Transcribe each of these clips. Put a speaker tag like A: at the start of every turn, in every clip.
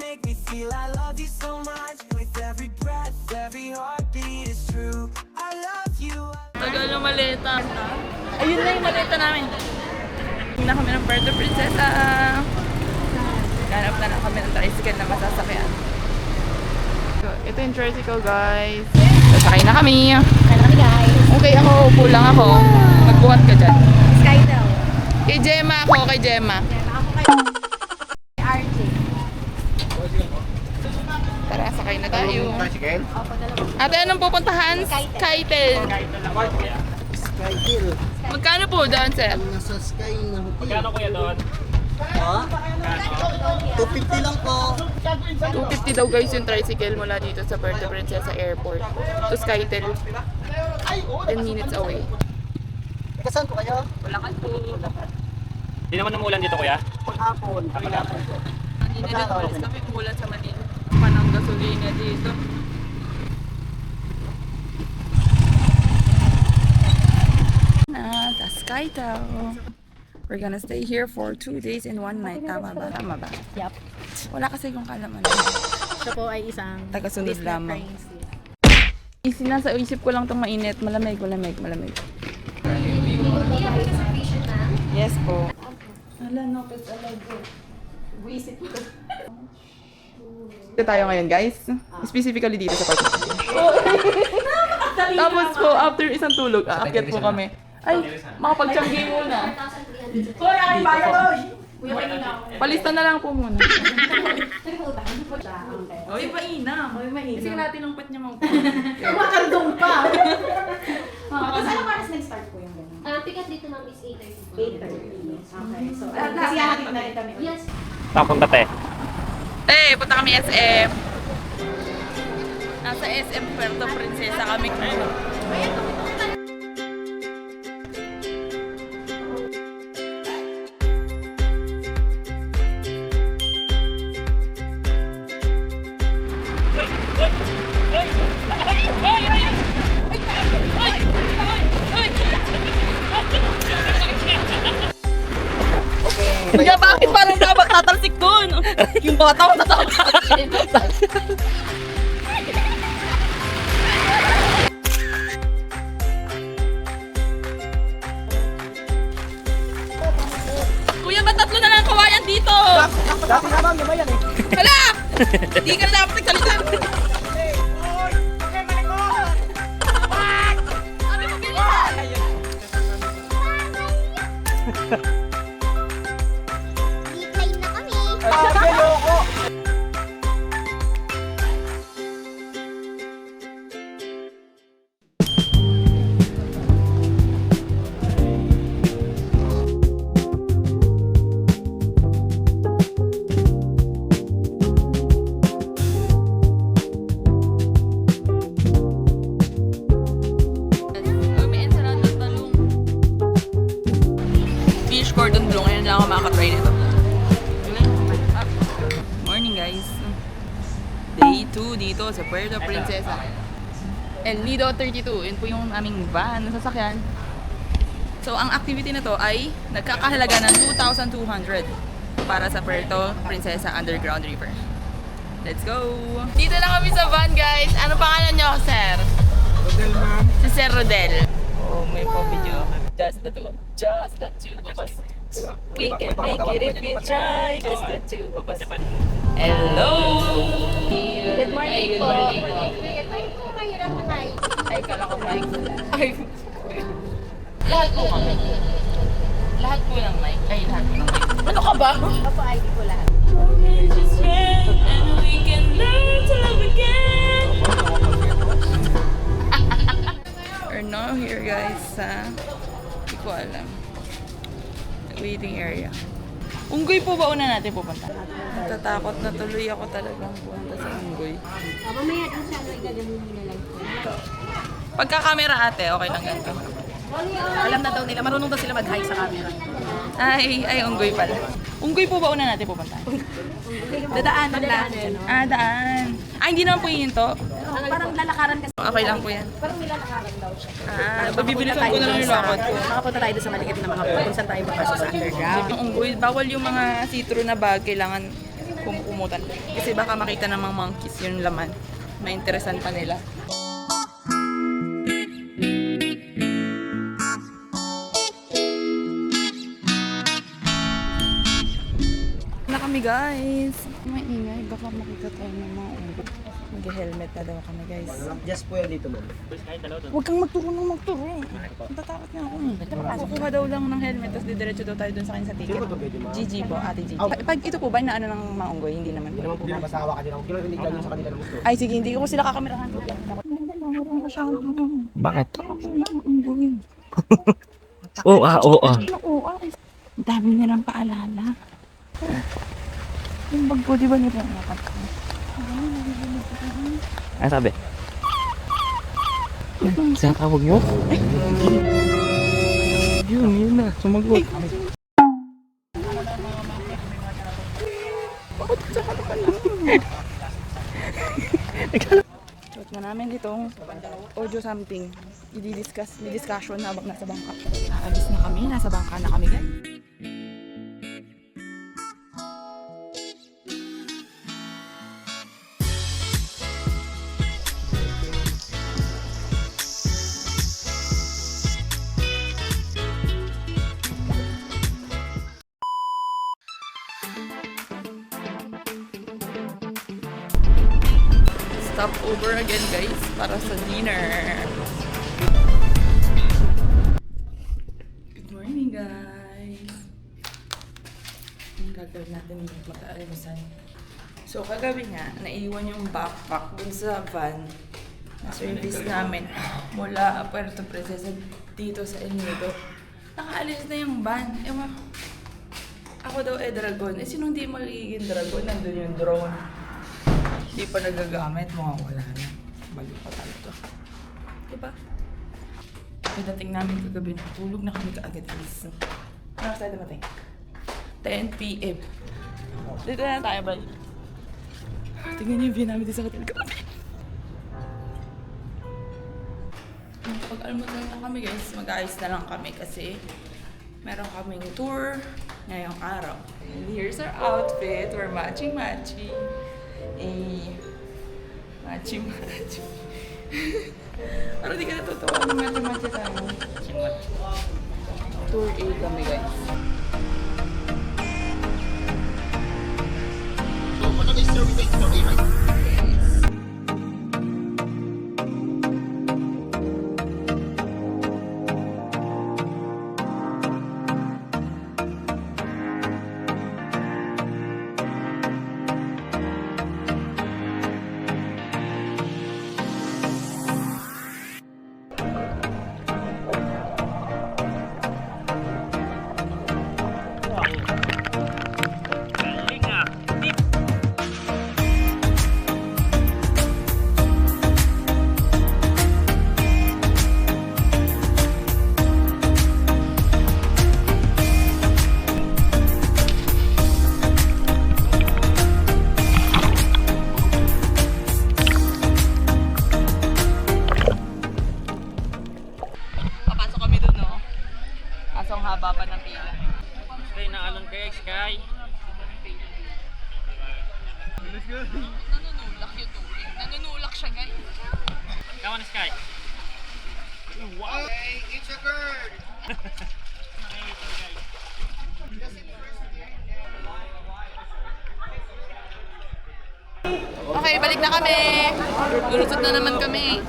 A: make me feel I love you so much. With every breath, every heartbeat is true. I love you.
B: Tagal na maleta. Ayun na yung maleta namin. Na kami ng Puerto Princesa. Ganap na lang kami ng tricycle na masasakyan. So, ito yung tricycle, guys. Sasakay na kami.
C: Ano kami guys?
B: Okay, ako. Upo lang ako. Magbuhat ka dyan.
C: Skytel.
B: Kay Gemma ako. Kay Gemma.
C: Ako kay RJ.
B: Tara, sakay na tayo.
C: Opo, dalawa.
B: Ate, anong pupuntahan? Skytel.
D: Skyhill.
B: Magkano po doon, sir?
D: Nasa Sky na hotel.
E: Magkano kuya doon?
D: Ha? 250 lang po.
B: 250 daw guys yung tricycle mula dito sa Puerto Princesa Airport to Skytel. 10 minutes away.
D: Saan po kayo?
B: Bulacan po.
E: Hindi naman namulan dito kuya?
D: Paghapon. Paghapon po.
B: Hindi na dito ulit kami kumulan sa Manila. Panang gasolina dito. Na, the Skytel. We're gonna stay here for 2 days and 1 night. Tama ba? Tama ba?
C: Yup.
B: Wala kasi yung kalaman.
C: Siya po ay isang
B: Tagasunod
C: Disney
B: lamang.
C: princess.
B: Nasa isip ko lang itong mainit. Malamig, malamig, malamig. Yes po. Ala, no, pes alago. Visit ko. Dito tayo ngayon, guys. Specifically dito sa park. Tapos po, after isang tulog, aakyat po kami. Ay, makapag-changgay muna. Palista na lang po muna. Oy, mainam. Kasi natin ang pat niya mga
C: Makandong pa!
B: Kasi
C: Anong oras nag-start po yung gano'n?
F: Pick up dito ma'am is 8:30.
C: 8:30. Okay, so kasi hatid na rin kami.
F: Yes.
E: Papunta te.
B: Eh, punta kami SM. Nasa SM Puerto Princesa kami. Kaya bakit parang dapat tatalsik doon? Yung bata ko natatalsik. Kuya, ba't tatlo na lang kawayan dito?
D: Dati naman, yung yan eh.
B: Hala! Hindi ka na dapat nagsalita. Sabi mo, bilisan!
F: Decline na kami.
D: Ayoko.
B: May ensalada at talong. Fish cordon bleu. Ngayon lang ako makakatry nito. Morning guys. Day 2 dito sa Puerto Princesa. El Nido 32. Yun po yung aming van na sasakyan. So ang activity na to ay nagkakahalaga ng 2,200 para sa Puerto Princesa Underground River. Let's go! Dito na kami sa van guys. Ano pangalan nyo, sir?
D: Hotel ma'am.
B: Si Sir Rodel. Oh, may pa-video. Just the two of us. We can make it if we try. Just the two of us. Hello!
F: Good morning
B: Good
F: po.
B: morning.
F: Good morning po. Mahirap na kayo.
B: Ay, kala ko mic. Ay, lahat po kami. Lahat po ng mic. Ay, lahat po ng mic. Ano ka ba?
F: Opo, ID po lahat.
B: And we can learn to love again. We're now here guys sa hindi ko alam waiting area. Unggoy po ba una natin pupunta? Natatakot na tuloy ako talagang pumunta sa Unggoy.
F: Mamaya din siya, igagamin nyo na lang po.
B: Pagka-camera ate, okay lang ganito.
C: Alam na daw nila, marunong daw sila mag-hi sa camera.
B: Ay, Unggoy pala. Unggoy po ba una natin pupunta?
C: Dadaanan lang.
B: Ah, daan. Ah, hindi naman po hihinto.
C: Parang lalakaran kasi.
B: Okay lang po yan.
C: Parang nilalakaran daw siya.
B: Ah, babibilisan ko na lang yung lakad ko.
C: Makapunta tayo doon sa maliit na mga kung saan tayo papasok sa underground.
B: Yung unggoy, bawal yung mga see-through na bag. Kailangan kumukumutan. Kasi baka makita ng mga monkeys yung laman. Mainteresan pa nila. Na kami guys. Maingay, baka makita tayo ng mga ulo. Mag-helmet na daw kami guys.
D: Just po yan dito, ma'am.
B: Huwag kang magturo ng magturo. Natatakot na ako. Kukuha daw lang ng helmet, tapos didiretso daw tayo dun sa akin sa ticket. Gigi po, ate Gigi. Pag ito po ba na ano ng maunggoy? Hindi naman po.
D: Hindi naman po mabasawa ka din ako. Kailan hindi ka sa kanila ng gusto.
B: Ay sige, hindi ko sila kakamerahan.
E: Bakit? Oo, oo.
B: Ang dami nilang paalala. Yung bag ko, di ba nila nakat ko?
E: Ano sabi? Saan tawag nyo? Yun na. Sumagot.
B: Suot na namin ditong audio something. I-discuss, may discussion habang nasa bangka. Naalis na kami, nasa bangka na kami guys. Stop over again guys para sa dinner. Good morning guys. Ang gagawin natin mag-aalimusan. So kagabi nga, naiwan yung backpack dun sa van na service namin mula Puerto Princesa dito sa El Nido. Nakaalis na yung van. Ewan, ako daw dragon. Sino hindi magiging dragon? Nandun yung drone. Hindi pa nagagamit, wala na. Balik pa tayo to. Diba? Pagdating namin kagabi, natulog na kami kaagad. Ano tayo dumating? 10 p.m. Dito na tayo, bal. Tingnan niyo yung view namin dito sa hotel kagabi. Pag-almusal na kami guys, mag-aayos na lang kami kasi meron kaming tour ngayong araw. And here's our outfit. We're matching-matching. Machi-machi. Pero di ka natutuwa ng machi-machi tayo. Tour A kami guys. Haba pa ng pila.
E: Sky na alon kay Sky.
B: Nanunulak yung tubig. Nanunulak siya guys.
E: Come on, Sky. Wow!
D: Hey, it's a bird!
B: Okay, balik na kami. Lulusot na naman kami.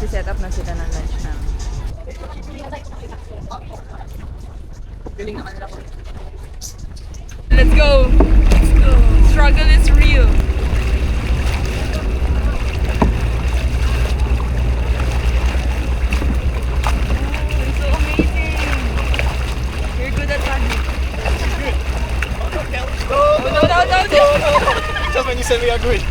B: Set up na sila ng lunch na. Let's go! Let's go! Struggle is real! It's so amazing! You're good at running. No!
D: Just when you said we agree.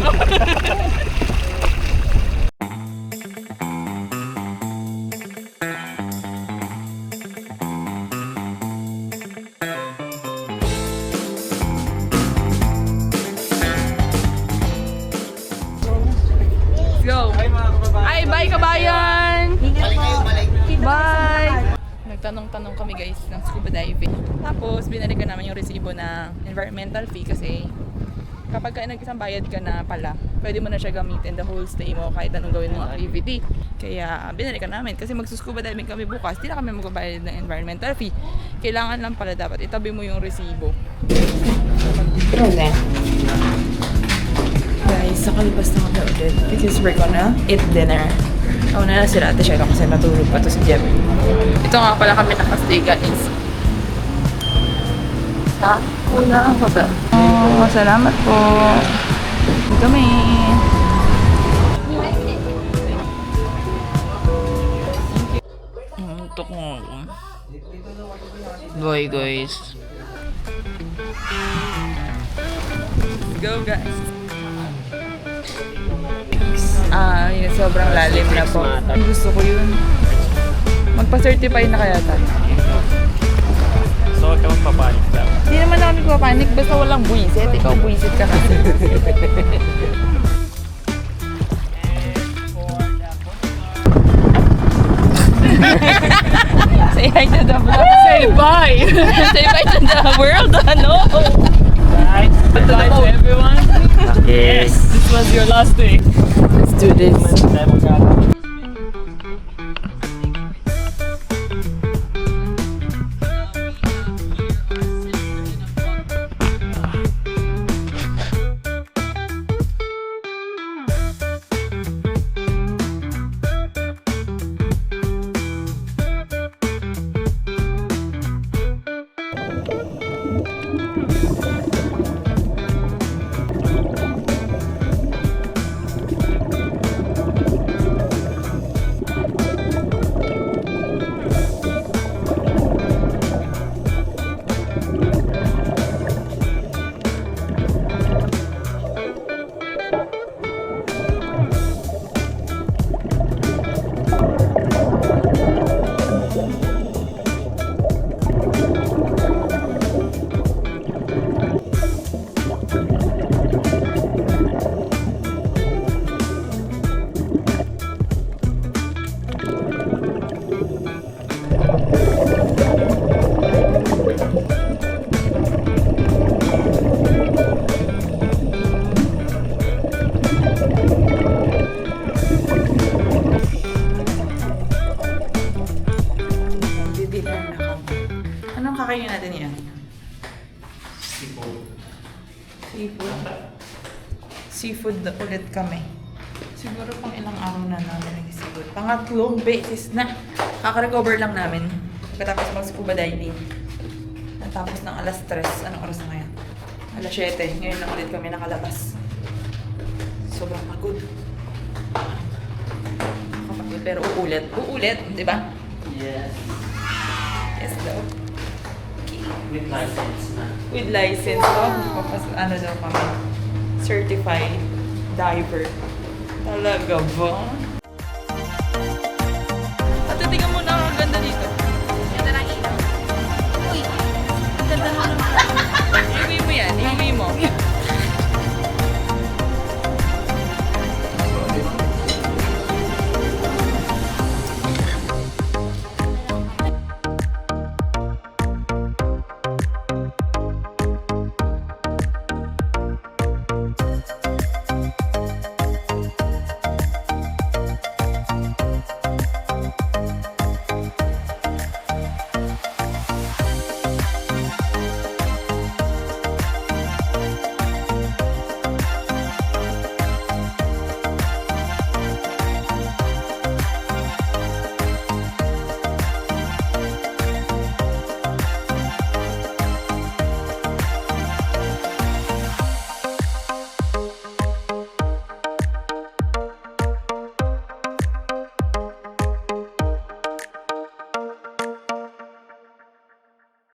B: Bye, kabayan!
D: Balik kayo, balik.
B: Bye! Nagtanong-tanong kami guys ng scuba diving. Tapos, binalikan naman yung resibo ng environmental fee kasi kapag ka nag-isang bayad ka na pala, pwede mo na siya gamitin the whole stay mo kahit anong gawin mong activity. Kaya binalikan namin kasi magsuscuba diving kami bukas, di na kami magbabayad ng environmental fee. Kailangan lang pala dapat itabi mo yung resibo. Guys, nakalabas na kami ulit because we're gonna eat dinner. Ako na si Ate Shelo kasi natulog pa to si Jeb. Ito nga pala kami nakastay guys. Sa unang hotel. Oh, salamat po. Dito kami. Tok mo ako. Bye guys. Let's go guys. Yun, sobrang lalim na po. Gusto ko yun. Magpa-certify na kaya tayo.
E: So, huwag ka magpapanik daw.
B: Hindi naman ako nagpapanik, basta walang buwisit. Ikaw buwisit ka kasi. Say hi to the vlog. Say bye! Say bye to the world, ano?
E: Bye! Bye to everyone! Yes! This was your last day.
B: Let's do this. Anong kakainin natin yan? Seafood. Seafood na ulit kami. Siguro pang ilang araw na namin nag-seafood. Pangatlong beses na. Kaka-recover lang namin. Pagkatapos mag-scuba diving. Natapos ng alas 3. Anong oras na ngayon? Alas 7. Ngayon lang ulit kami nakalabas. Sobrang pagod. Nakapagod pero uulit. Uulit, di ba?
E: Yes.
B: Yes daw.
E: With license na.
B: With license, ano daw kami, certified diver. Talaga ba?